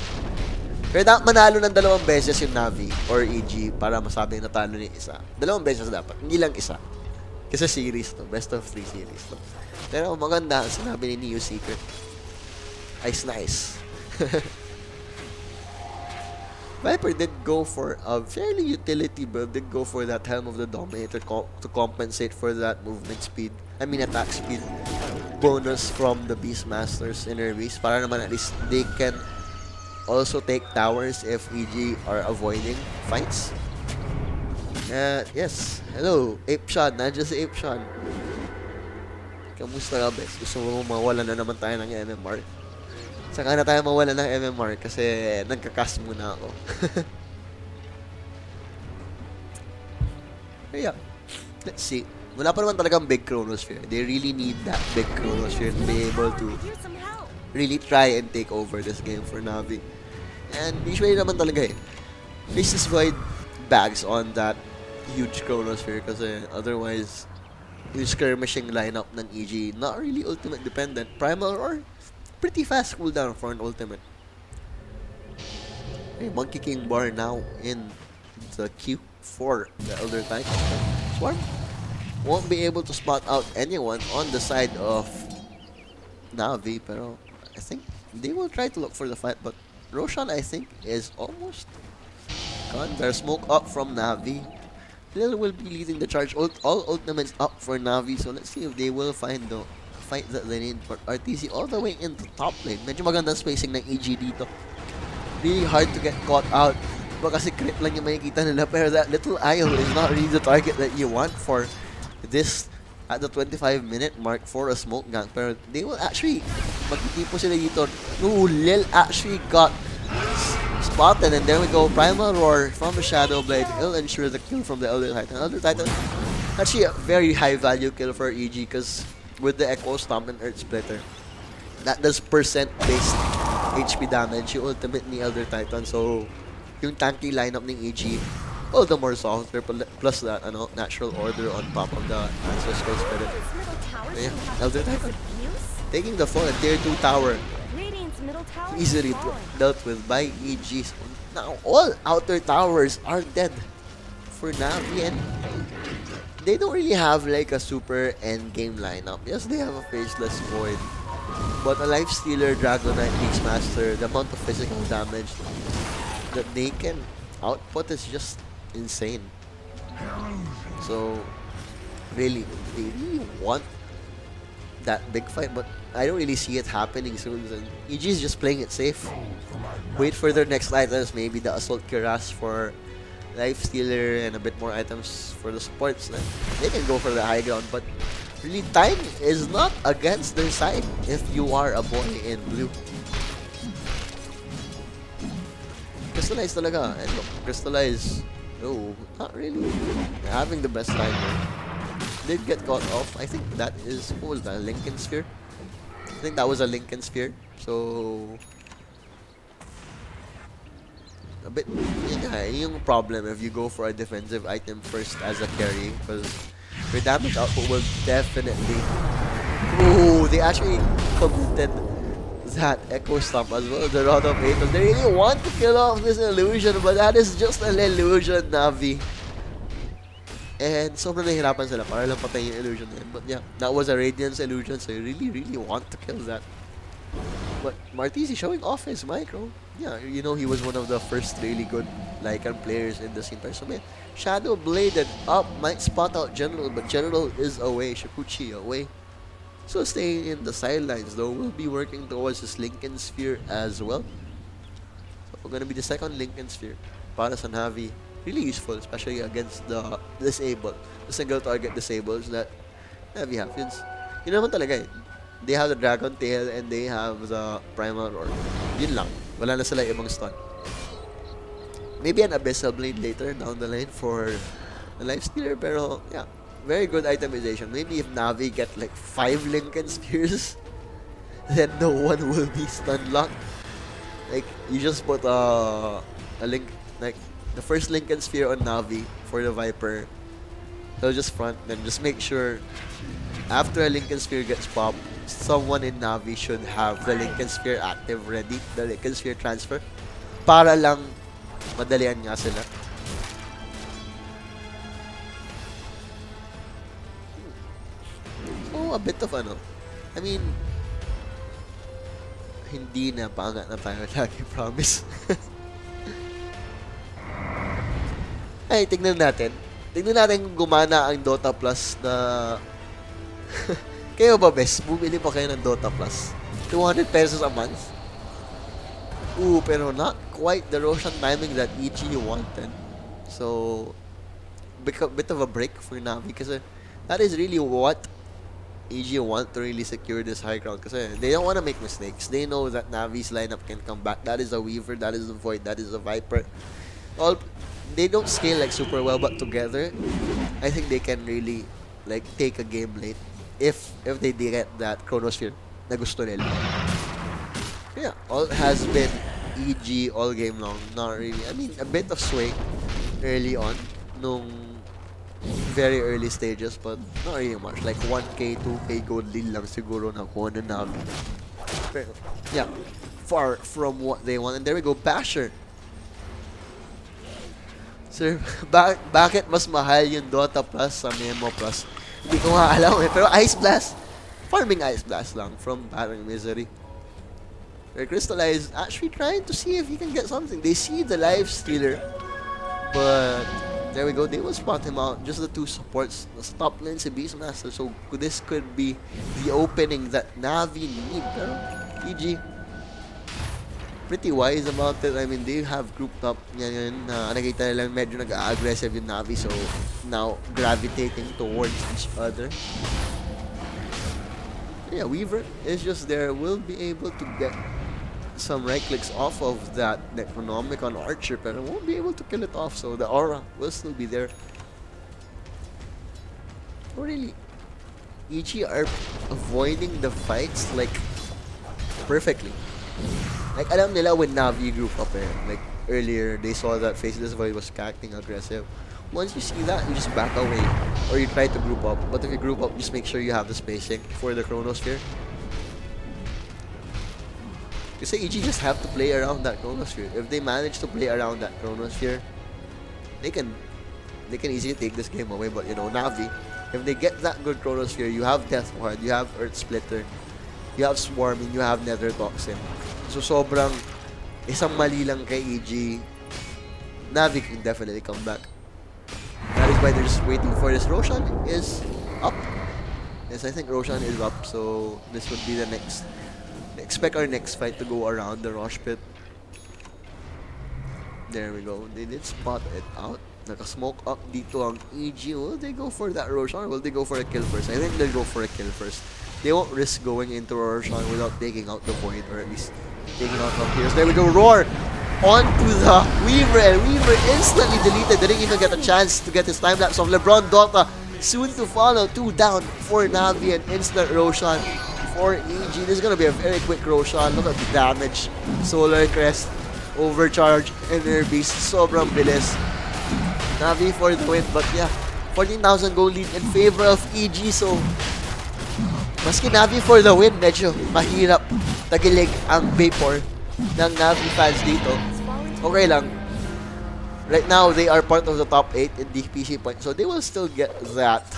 Speaker 1: Pero dapat manalo ng 2 beses yung Navi or EG para masabi natalo ni isa. 2 beses dapat, hindi lang isa. Kasi series to, best of 3 series to. Pero maganda ang sinabi ni Neo Secret. Nice. Viper did go for a fairly utility build, did go for that Helm of the Dominator to compensate for that movement speed. I mean attack speed bonus from the Beastmasters inner beast para naman at least they can also take towers if EG are avoiding fights. Yes. Hello, Ape-Sean. Nandiyan si Ape-Sean. Kamusta ka, bes? Gusto mo mawala na naman tayo ng MMR? Saka na tayo mawala ng MMR kasi nagka-cast muna ako. Yeah. Let's see. Wala pa naman talagang big Chronosphere. They really need that big Chronosphere to be able to really try and take over this game for Navi. And usually naman talaga Faceless Void bags on that huge Chronosphere kasi otherwise yung skirmishing lineup ng EG not really ultimate dependent. Primal or pretty fast cooldown for an ultimate. Hey, Monkey King bar now in the queue for the Elder Titan. Swarm won't be able to spot out anyone on the side of Navi, pero I think they will try to look for the fight, but Roshan I think is almost gone. There's smoke up from Navi. Lil will be leading the charge. All ultimates up for Navi. So let's see if they will find the fight that they need for RTC all the way into top lane. Medyo magandang spacing ng EG dito. Really hard to get caught out. Baka si crit lang yung makikita nila. Pero that little isle is not really the target that you want for this at the 25-minute mark for a smoke gang. Pero they will actually magtitipo sila dito. No, Lil actually got spotted, and there we go. Primal Roar from the Shadow Blade. It'll ensure the kill from the Elder Titan. Elder Titan, actually a very high value kill for EG because with the Echo Stomp and Earth Splitter, that does percent-based HP damage yung ultimate ni Elder Titan. So, yung tanky lineup ng EG, all the more softer, plus that natural order on top of the Ancestral Spirit. So, yeah, Elder Titan taking the fall at tier 2 tower. Easily dealt with by EG. So now all outer towers are dead for Navi, and they don't really have like a super end game lineup. Yes, they have a Faceless Void, but a Life Stealer, Dragonite, Beastmaster, the amount of physical damage that they can output is just insane. So really, they really want that big fight, but I don't really see it happening soon. EG is just playing it safe. Wait for their next items, maybe the Assault Cuirass for Life Stealer and a bit more items for the supports. They can go for the high ground, but really time is not against their side if you are a boy in blue. Crystallize talaga. And look, Crystallize, no, not really having the best time there. did get caught off. I think that is, what was that, Lincoln Sphere? I think that was a Lincoln Sphere. So, a bit, yeah, yung problem if you go for a defensive item first as a carry, because your damage output will definitely... Ooh, they actually committed that Echo Stomp as well, the Rod of Atos. They really want to kill off this illusion, but that is just an illusion, Navi. And sobrang nahihirapan sila para lang patayin yung illusion na yun. But yeah, that was a Radiance illusion, so you really want to kill that. But Martisi showing off his micro. Yeah, you know, he was one of the first really good Lycan players in the scene. So man, Shadow Bladed up, might spot out General, but General is away, Shikuchi away. So staying in the sidelines though, we'll be working towards this Lincoln Sphere as well. So we're gonna be the second Lincoln Sphere para sa Navi. Really useful, especially against the disabled, the single target disables that Navi have. Yun naman talaga eh. They have the Dragon Tail and they have the Primal Roar. Yun lang. Wala na sila ibang stun. Maybe an Abyssal Blade later down the line for the Lifestealer, pero yeah, very good itemization. Maybe if Navi get like 5 Lincoln Spears, then no one will be stun locked. Like, you just put a link, like the first Lincoln Sphere on Navi for the Viper. They'll just front, then just make sure after a Lincoln Sphere gets popped, someone in Navi should have the Lincoln Sphere active ready, the Lincoln Sphere transfer, para lang madalian nga sila. Oh, a bit of ano. I mean, hindi na pangat na tayo lagi, promise. Ay, tignan natin. Tignan natin kung gumana ang Dota Plus na... Kayo ba, best? Bumili pa kayo ng Dota Plus? 200 pesos a month? Ooh, pero not quite the Roshan timing that EG wanted. So, bit of a break for Navi kasi that is really what EG want to really secure this high ground kasi they don't want to make mistakes. They know that Navi's lineup can come back. That is a Weaver, that is a Void, that is a Viper. All they don't scale like super well, but together, I think they can really like take a game late if they get that Chronosphere na gusto nila. Yeah, all has been EG all game long. Not really. I mean, a bit of swing early on, nung very early stages, but not really much. Like 1k, 2k gold lead lang siguro nakuha na Navi. Pero, yeah, far from what they want. And there we go, Basher. Sir, bakit mas mahal yung Dota Plus sa Memo Plus? Hindi ko nga alam eh. Pero Ice Blast, farming Ice Blast lang from Battering Misery. Where Crystallize actually trying to see if he can get something. They see the Lifestealer, but there we go. They will spot him out. Just the two supports. The top lane si Beastmaster. So this could be the opening that Navi need. Pero EG, pretty wise about it. I mean, they have grouped up. Yan nakita nila medyo nag-aggressive yung Navi. So now gravitating towards each other. Yeah, Weaver is just there. Will be able to get some right clicks off of that Necronomicon Archer, but won't be able to kill it off. So the aura will still be there. Oh, really? EG are avoiding the fights like perfectly. Like, alam nila when Navi group up eh. Like, earlier, they saw that Faceless Void was acting aggressive. Once you see that, you just back away. Or you try to group up. But if you group up, just make sure you have the spacing for the Chronosphere. Kasi EG just have to play around that Chronosphere. If they manage to play around that Chronosphere, they can easily take this game away. But, you know, Navi, if they get that good Chronosphere, you have Death Ward, you have Earth Splitter, you have Swarming, you have Nether Toxin. So, sobrang isang mali lang kay EG, Navi can definitely come back. That is why they're just waiting for this. Roshan is up. Yes, I think Roshan is up. So, this would be the next. Expect our next fight to go around the Rosh Pit. There we go. They did spot it out. Naka-smoke up dito ang EG. Will they go for that Roshan or will they go for a kill first? I think they'll go for a kill first. They won't risk going into Roshan without taking out the Void, or at least taking out some heroes. There we go, Roar onto the Weaver, and Weaver instantly deleted. Didn't even get a chance to get his time lapse of LeBron Dota. Soon to follow, 2 down for Navi and instant Roshan for EG. This is gonna be a very quick Roshan. Look at the damage. Solar Crest, Overcharge, Inner Beast. Sobrang bilis. Navi for the win, but yeah, 14,000 gold lead in favor of EG. So, maski Navi for the win, medyo mahirap tagilig ang Vapor ng Navi fans dito. Okay lang. Right now, they are part of the top 8 in DPC points, so they will still get that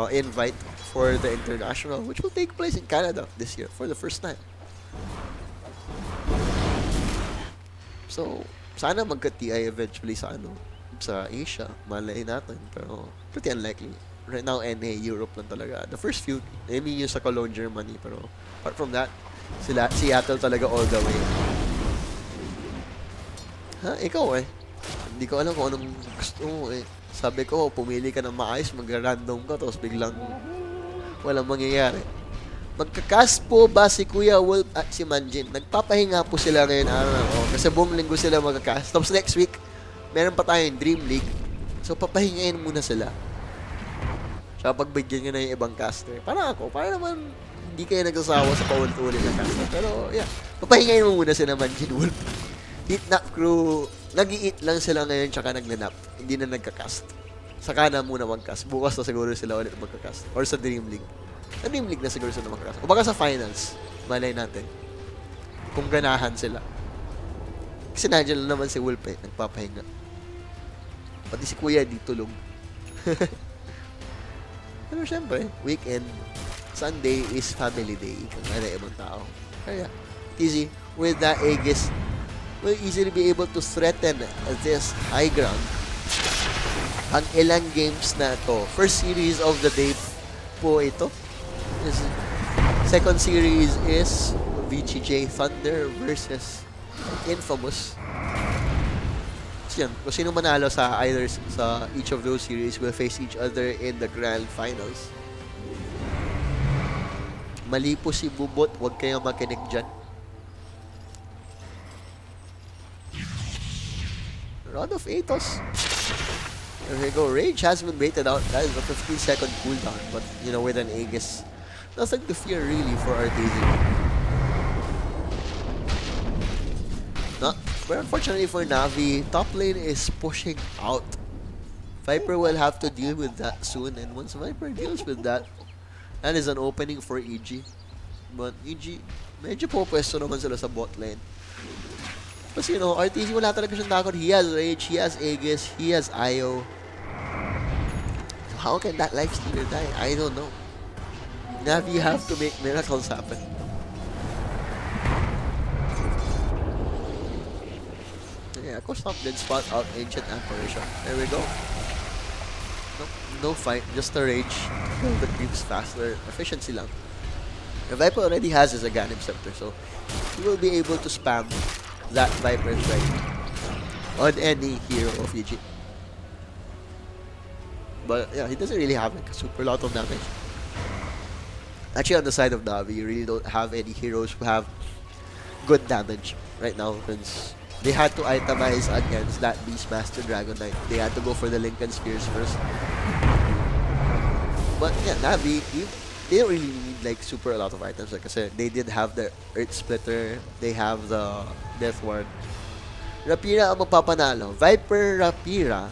Speaker 1: invite for the international, which will take place in Canada this year for the first time. So, sana magka-TI eventually sa Asia, malay natin, pero pretty unlikely. Right now, NA, Europe lang talaga. The first few, MU sa Cologne, Germany, pero apart from that, Seattle talaga all the way. Ha? Ikaw eh. Hindi ko alam kung anong gusto mo eh. Sabi ko, pumili ka ng maayos, mag-random ka, tapos biglang walang mangyayari. Magka-cast po ba si Kuya Wolf at si Manjin? Nagpapahinga po sila ngayon araw. Kasi buong linggo sila magka-cast. Tapos next week, meron pa tayong Dream League. So, papahingayin muna sila. Tsaka pagbigyan nyo na yung ibang caster. Para naman hindi kayo nagsasawa sa paulit-ulit na caster. Pero, yeah. Papahingayin mo muna sila Manjin Wolf. Hitnap crew, nag-i-eat lang sila ngayon tsaka nag-nap. Hindi na nagka-cast. Saka na muna mag-cast. Bukas na siguro sila ulit magka-cast. Or sa Dream League. Sa Dream League na siguro sila magka-cast. O baka sa finals. Malay natin. Kung ganahan sila. Kasi nandiyan lang naman si Wolf eh. Nagpapahinga. Pati si Kuya di tulog. Pero syempre, weekend. Sunday is family day. Kung ano ibang tao. Kaya, easy. With that, Aegis will easily be able to threaten this high ground. Ang ilang games na to. First series of the day po ito. Second series is VGJ Thunder versus Infamous. So yan, kung sino manalo sa either sa each of those series will face each other in the grand finals. Mali po si Bubot, huwag kayong makinig dyan. Round of Atos. There we go. Rage has been baited out. That is a 15-second cooldown. But, you know, with an Aegis, nothing to fear really for RTZ. But unfortunately for Navi, top lane is pushing out. Viper will have to deal with that soon. And once Viper deals with that, that is an opening for EG. But EG, medyo po pwesto naman sila sa bot lane. Kasi, you know, RTZ wala talaga siyang takot. He has Rage, he has Aegis, he has Io. So how can that lifestealer die? I don't know. Navi have to make miracles happen. Yeah, of course top did spot out Ancient Apparition. There we go. No fight, just a Rage. Kill the creeps faster. Efficiency lang. The Viper already has his Aghanim Scepter, so he will be able to spam that Viper Strike on any hero of EG. But yeah, he doesn't really have like a super lot of damage. Actually, on the side of Navi, you really don't have any heroes who have good damage right now since they had to itemize against that Beastmaster Dragon Knight. They had to go for the Lincoln Spears first. But yeah, Navi, they don't really need like super a lot of items kasi they did have the Earth Splitter, they have the Death Ward. Rapira ang magpapanalo. Viper, Rapira.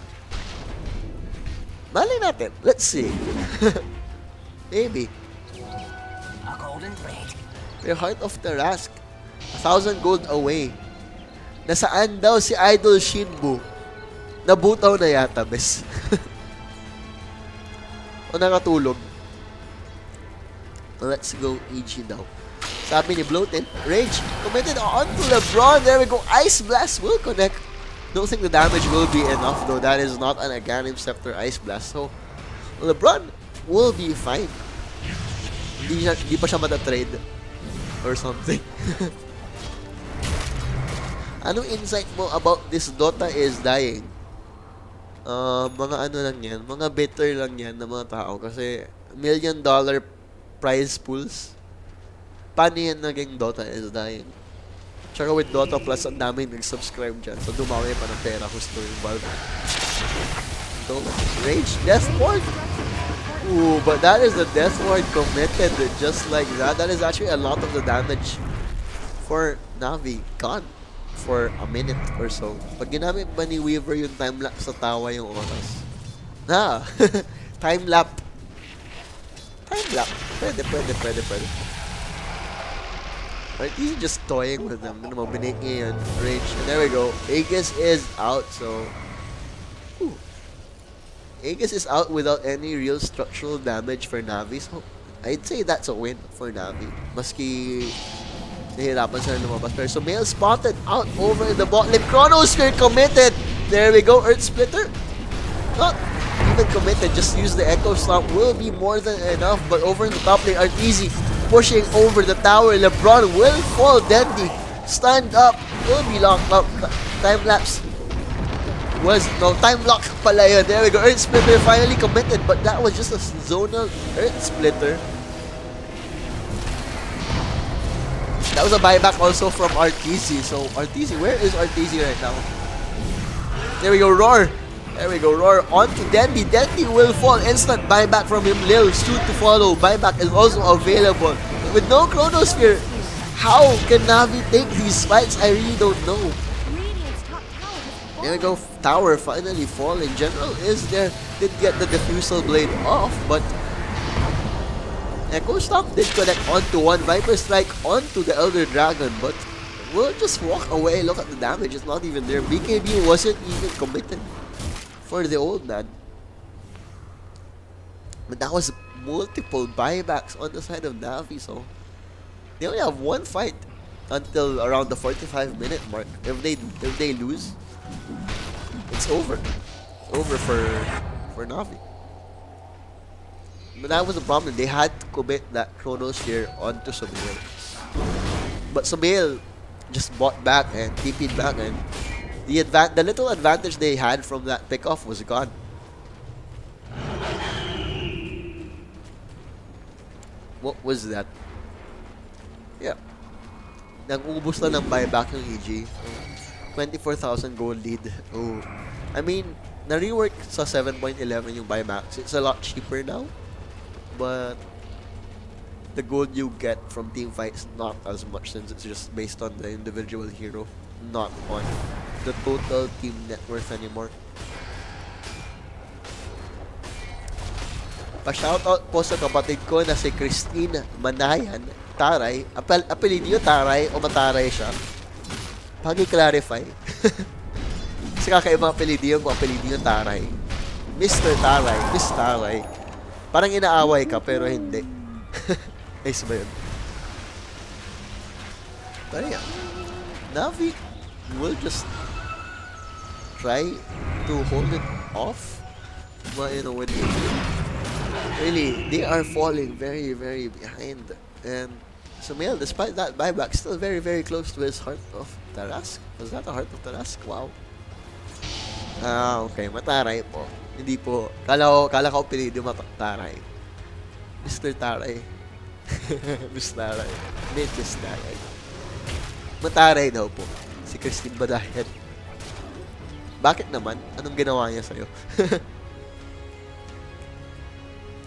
Speaker 1: Malay natin. Let's see. Maybe.
Speaker 3: A golden thread.
Speaker 1: Pero Heart of Tarask, 1,000 gold away. Nasaan daw si Idol Shinbu? Nabutaw na yata, bes. O nakatulog. Let's go EG daw. Sabi ni Bloated, Rage committed on to LeBron. There we go. Ice Blast will connect. Don't think the damage will be enough though. That is not an Aghanim Scepter Ice Blast. So, LeBron will be fine. Hindi pa siya matatrade or something. Anong insight mo about this Dota is dying? Mga ano lang yan. Mga bitter lang yan ng mga tao. Kasi $1 million prize pools. Paano yan naging Dota is dying? Tsaka with Dota Plus, ang dami nag-subscribe dyan. So, dumami pa ng pera gusto yung Valve. So, Rage, Death Ward. Ooh, but that is the Death Ward committed just like that. That is actually a lot of the damage for Navi. Gone for a minute or so. Pag ginamit ba ni Weaver yung time-lapse sa tawa yung oras? Ah, time-lapse. Time-lapse. Pwede. Right, he's just toying with them. Ano mo, binake niya yun. Range. And there we go. Aegis is out, so... Ooh. Aegis is out without any real structural damage for Navi. So, I'd say that's a win for Navi. Maski nahirapan sila lumabas. Pero Sumail spotted out over in the bot lane. Chronosphere committed. There we go. Earth Splitter. Not even committed. Just use the Echo Stomp. Will be more than enough. But over in the top lane, Arteezy pushing over the tower. LeBron will fall. Dendi stand up. Will be locked up. Time lapse. No, time lock pala yun. There we go. Earth Splitter finally committed, but that was just a zonal Earth Splitter. That was a buyback also from Arteezy. So, Arteezy, where is Arteezy right now? There we go, Roar. There we go, Roar on to Dendi. Dendi will fall. Instant buyback from him. Lil, shoot to follow. Buyback is also available. With no Chronosphere, how can Navi take these fights? I really don't know. There we go, tower finally falling. General is there, did get the Diffusal Blade off, but Echo Stomp did connect onto one. Viper Strike onto the Elder Dragon, but we'll just walk away. Look at the damage, it's not even there. BKB wasn't even committed for the old man. But that was multiple buybacks on the side of Navi, so they only have one fight until around the 45-minute mark. If they lose, it's over. Over for Navi. But that was the problem. They had to commit that Chronosphere onto Sumail. But Sumail just bought back and TP'd back, and the little advantage they had from that pickoff was gone. What was that? Yeah. Nag-ubos na ng buyback yung EG. 24,000 gold lead. Oh. I mean, na-rework sa 7.11 yung buybacks. It's a lot cheaper now. But the gold you get from team fights not as much, since it's just based on the individual hero, not on the total team net worth anymore. Pa-shoutout po sa kapatid ko na si Christine Manayan Taray. Apelido Taray o Mataray siya? Pag-i-clarify. Kasi kakaibang apelido yung apelido yung Taray. Mr. Taray, Miss Taray. Parang inaaway ka pero hindi. Nice ba yun? Pero yeah, Navi will just try to hold it off. But you know, when really, they are falling very, very behind. And Sumail, despite that buyback, still very, very close to his Heart of Tarask. Was that a Heart of Tarask? Wow. Ah, okay. Mataray po. Hindi po. Kala ko apelido Mataray. Mr. Taray. Miss Taray. Hindi, Miss Taray. Mataray daw po. Si Christine Badayan. Bakit naman? Anong ginawa niya sa'yo?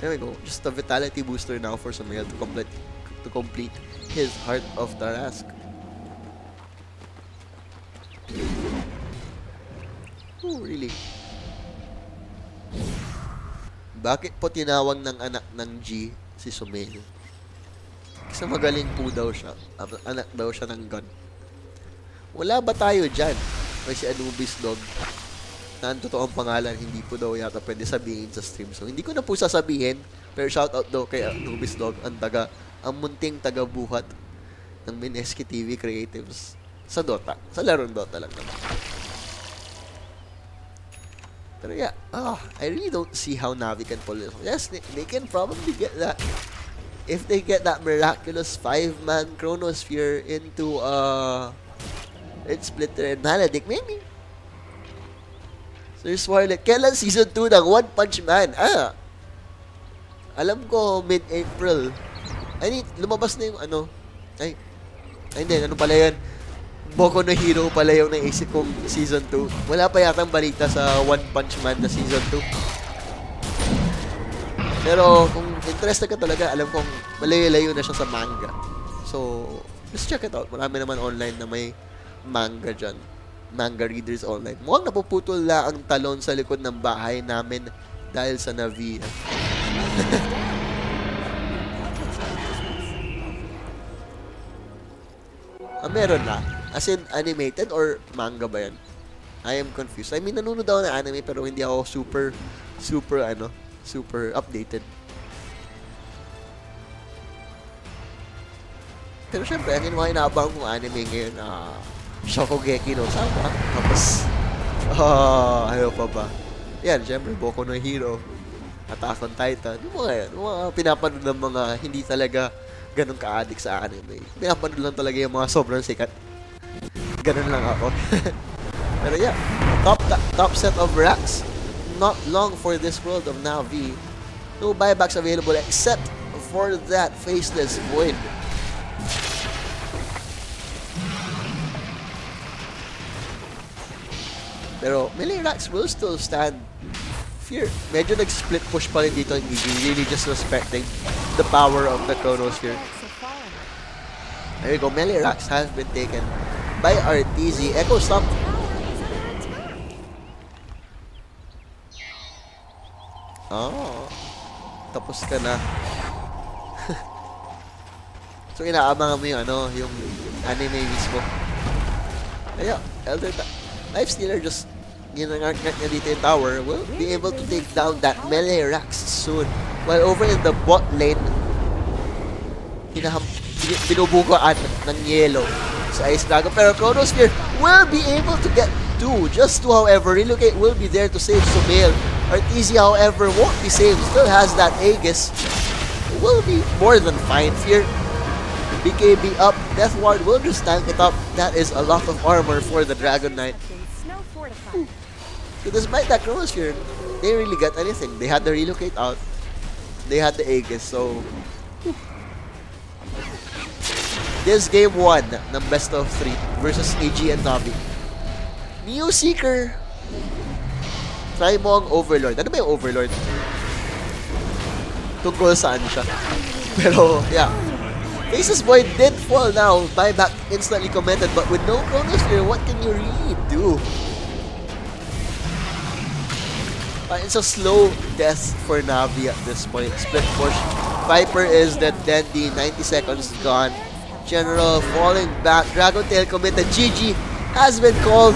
Speaker 1: There we go. Just a vitality booster now for Sumail to complete his Heart of Tarask. Oh, really? Bakit po tinawag ng anak ng G si Sumail? Kasi magaling po daw siya. Anak daw siya ng gun. Wala ba tayo dyan? May si Anubis Dog na ang totoong pangalan, hindi po daw yata pwede sabihin sa stream. So, hindi ko na po sasabihin. Pero shoutout daw kay Anubis Dog, ang munting taga-buhat ng Mineski TV Creatives sa Dota. Sa larong Dota lang naman. Pero yeah, I really don't see how Navi can pull it off. Yes, they can probably get that. If they get that miraculous 5-man Chronosphere into Earth Splitter and Maledict, maybe. Sir Swarlet, kailan Season 2 ng One Punch Man? Alam ko mid-April. Ay, lumabas na yung ano. Ay, hindi, ano pala yan? Boku no Hero pala yung naisip kong Season 2. Wala pa yatang balita sa One Punch Man na Season 2. Pero kung interested ka talaga, alam kong malayo-layo na siya sa manga. So, just check it out. Marami naman online na may manga dyan. Manga readers online. Mukhang napuputol lang ang talon sa likod ng bahay namin dahil sa Navi. Meron na. As in, animated or manga ba yan? I am confused. I mean, nanonood ako ng anime pero hindi ako super updated. Pero syempre, ang mga inaabang kong anime ngayon, Shokugeki no Sama. Tapos, ano pa ba? Yan, syempre, Boku no Hero, Attack on Titan. Yung mga yan, yung mga pinapanood ng mga hindi talaga ganun ka-addict sa anime. Pinapanood lang talaga yung mga sobrang sikat. Ganun lang ako. Pero yeah, top set of racks. Not long for this world of Navi. No buybacks available except for that faceless void. Pero melee racks will still stand. Fear. Medyo nag-split push pa rin dito. Hindi really just respecting the power of the Chronosphere. There you go. Melee racks has been taken by RTZ. Echo Stomp. Oh. Tapos ka na. So inaabangan mo yung anime mismo. Kaya, Life Stealer just ginangark niya dito yung tower will be able to take down that melee racks soon. While over in the bot lane, binubugaan ng yellow sa Ice Dragon. Pero Chronosphere will be able to get two. Just two, however. Relocate will be there to save Sumail. RTZ, however, won't be saved. Still has that Aegis. Will be more than fine. Fear. BKB up. Death Ward will just tank it up. That is a lot of armor for the Dragon Knight. So despite that Chronosphere, they really got anything. They had the relocate out. They had the Aegis. So this game 1 ng best of 3 versus AG and Navi. Neo Seeker. Try mo ang Overlord. Ano ba yung Overlord? Tungkol saan siya? Pero, yeah. Faces Void did fall now. Buyback instantly commented. But with no Chronosphere, what can you really do? It's a slow death for Navi at this point. Split push. Viper is dead. Dandy. 90 seconds gone. General falling back. Dragon Tail committed. GG has been called.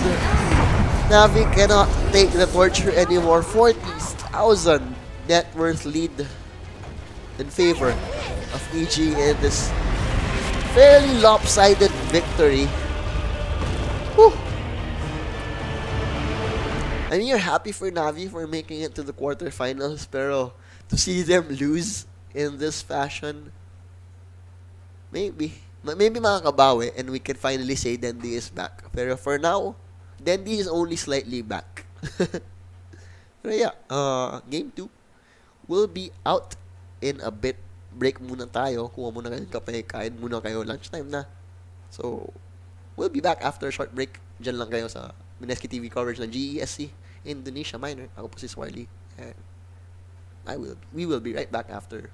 Speaker 1: Navi cannot take the torture anymore. 40,000 net worth lead in favor of EG in this fairly lopsided victory. Whew. I mean, you're happy for Navi for making it to the quarterfinals, pero to see them lose in this fashion, maybe makakabawi and we can finally say Dendi is back. Pero for now, Dendi is only slightly back. Pero yeah, game 2 will be out in a bit. Break muna tayo. Kuha muna kayo ng kape. Kain muna kayo. Lunchtime na. So, we'll be back after a short break. Diyan lang kayo sa Mineski TV coverage ng GESC Indonesia Minor. Ako po si Swarly. And we will be right back after